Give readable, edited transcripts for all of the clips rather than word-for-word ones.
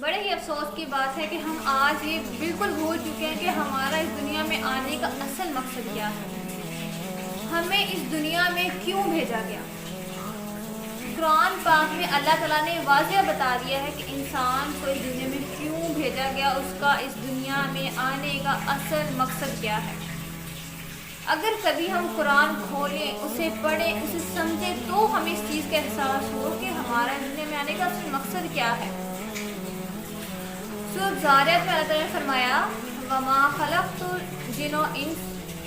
بڑے ہی افسوس کی بات ہے کہ ہم آج یہ بالکل بھول چکے ہیں کہ ہمارا اس دنیا میں آنے کا اصل مقصد کیا ہے، ہمیں اس دنیا میں کیوں بھیجا گیا۔ قرآن پاک میں اللہ تعالیٰ نے واضح بتا دیا ہے کہ انسان کو اس دنیا میں کیوں بھیجا گیا، اس کا اس دنیا میں آنے کا اصل مقصد کیا ہے۔ اگر کبھی ہم قرآن کھولیں، اسے پڑھیں، اسے سمجھیں تو ہمیں اس چیز کا احساس ہو کہ ہمارا اس دنیا میں آنے کا اصل مقصد کیا ہے۔ سورۃ زاریات میں اللہ تعالیٰ نے فرمایا وَمَا خَلَقْتُ الْجِنَّ وَالْإِنسَ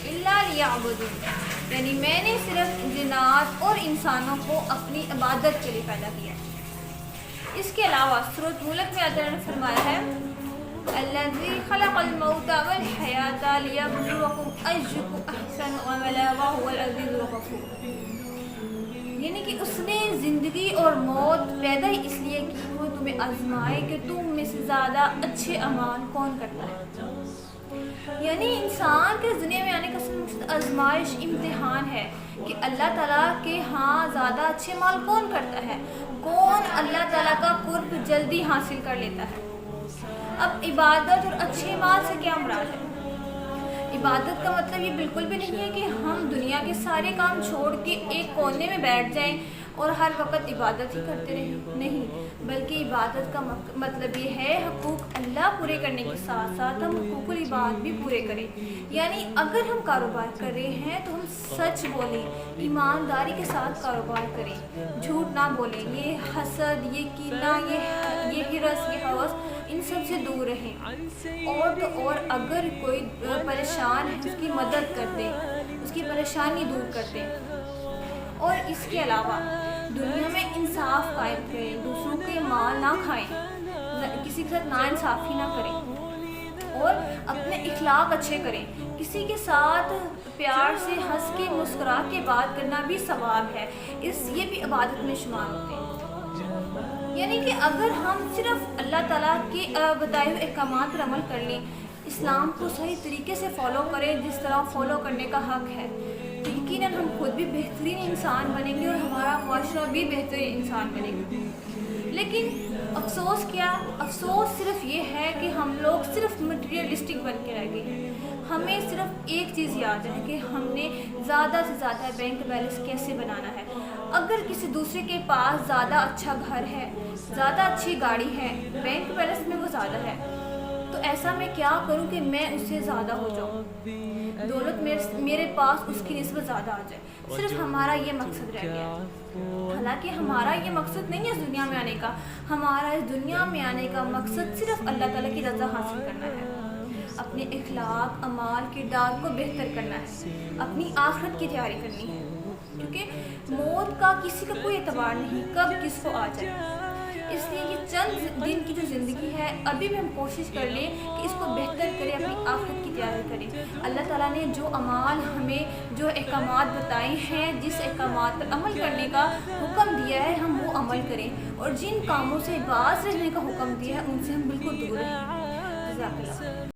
إِلَّا لِيَعْبُدُونِ، یعنی میں نے صرف جنات اور انسانوں کو اپنی عبادت کے لیے پیدا کیا۔ اس کے علاوہ سورۃ ملک میں اللہ تعالیٰ نے فرمایا ہے الذی خلق الموت والحیاة لیبلوکم ایکم احسن عملا وہو العزیز الغفور، یعنی کہ اس نے زندگی اور موت پیدا ہی اس لیے کی وہ تمہیں آزمائے کہ تم میں سے زیادہ اچھے اعمال کون کرتا ہے۔ یعنی انسان کے دنیا میں آنے کا مقصد آزمائش، امتحان ہے کہ اللہ تعالیٰ کے ہاں زیادہ اچھے اعمال کون کرتا ہے، کون اللہ تعالیٰ کا قرب جلدی حاصل کر لیتا ہے۔ اب عبادت اور اچھے اعمال سے کیا مراد ہے؟ عبادت کا مطلب یہ بالکل بھی نہیں ہے کہ ہم دنیا کے سارے کام چھوڑ کے ایک کونے میں بیٹھ جائیں اور ہر وقت عبادت ہی کرتے رہیں، نہیں، بلکہ عبادت کا مطلب یہ ہے حقوق اللہ پورے کرنے کے ساتھ ساتھ ہم حقوق العباد بھی پورے کریں۔ یعنی اگر ہم کاروبار کر رہے ہیں تو ہم سچ بولیں، ایمانداری کے ساتھ کاروبار کریں، جھوٹ نہ بولیں، یہ حسد، یہ کینہ، یہ ہرس، یہ ہوس، ان سب سے دور رہیں۔ اور تو اور اگر کوئی پریشان ہے اس کی مدد کر دیں، اس کی پریشانی دور کر دیں۔ اور اس کے علاوہ دنیا میں انصاف قائم کریں، دوسروں کے مال نہ کھائیں، کسی کے ساتھ ناانصافی نہ کریں، اور اپنے اخلاق اچھے کریں۔ کسی کے ساتھ پیار سے ہنس کے مسکرا کے بات کرنا بھی ثواب ہے، یہ بھی عبادت میں شمار ہوتے ہیں۔ یعنی کہ اگر ہم صرف اللہ تعالیٰ کے بتائے ہوئے احکامات پر عمل کر لیں، اسلام کو صحیح طریقے سے فالو کریں جس طرح فالو کرنے کا حق ہے، تو یقیناً ہم خود بھی بہترین انسان بنیں گے اور ہمارا معاشرہ بھی بہترین انسان بنے گا۔ لیکن افسوس کیا؟ افسوس صرف یہ ہے کہ ہم لوگ صرف مٹیریلسٹک بن کے رہ گئے ہیں۔ ہمیں صرف ایک چیز یاد ہے کہ ہم نے زیادہ سے زیادہ بینک بیلنس کیسے بنانا ہے۔ اگر کسی دوسرے کے پاس زیادہ اچھا گھر ہے، زیادہ اچھی گاڑی ہے، بینک بیلنس میں وہ زیادہ ہے، تو ایسا میں کیا کروں کہ میں اس سے زیادہ ہو جاؤں، دولت میرے پاس اس کی نسبت زیادہ آ جائے۔ صرف ہمارا یہ مقصد رہ گیا، حالانکہ ہمارا یہ مقصد نہیں ہے اس دنیا میں آنے کا۔ ہمارا اس دنیا میں آنے کا مقصد صرف اللہ تعالیٰ کی رضا حاصل کرنا ہے، اپنے اخلاق، اعمال، کردار کو بہتر کرنا ہے، اپنی آخرت کی تیاری کرنی ہے، کیونکہ موت کا کسی کا کوئی اعتبار نہیں کب کس کو آ جائے۔ اس لیے یہ چند دن کی جو زندگی ہے ابھی بھی ہم کوشش کر لیں کہ اس کو بہتر کریں، اپنی آخرت کی تیاری کریں۔ اللہ تعالیٰ نے جو اعمال ہمیں جو احکامات بتائے ہیں، جس احکامات پر عمل کرنے کا حکم دیا ہے ہم وہ عمل کریں، اور جن کاموں سے باز رہنے کا حکم دیا ہے ان سے ہم بالکل دور رہیں۔ جزاک اللہ۔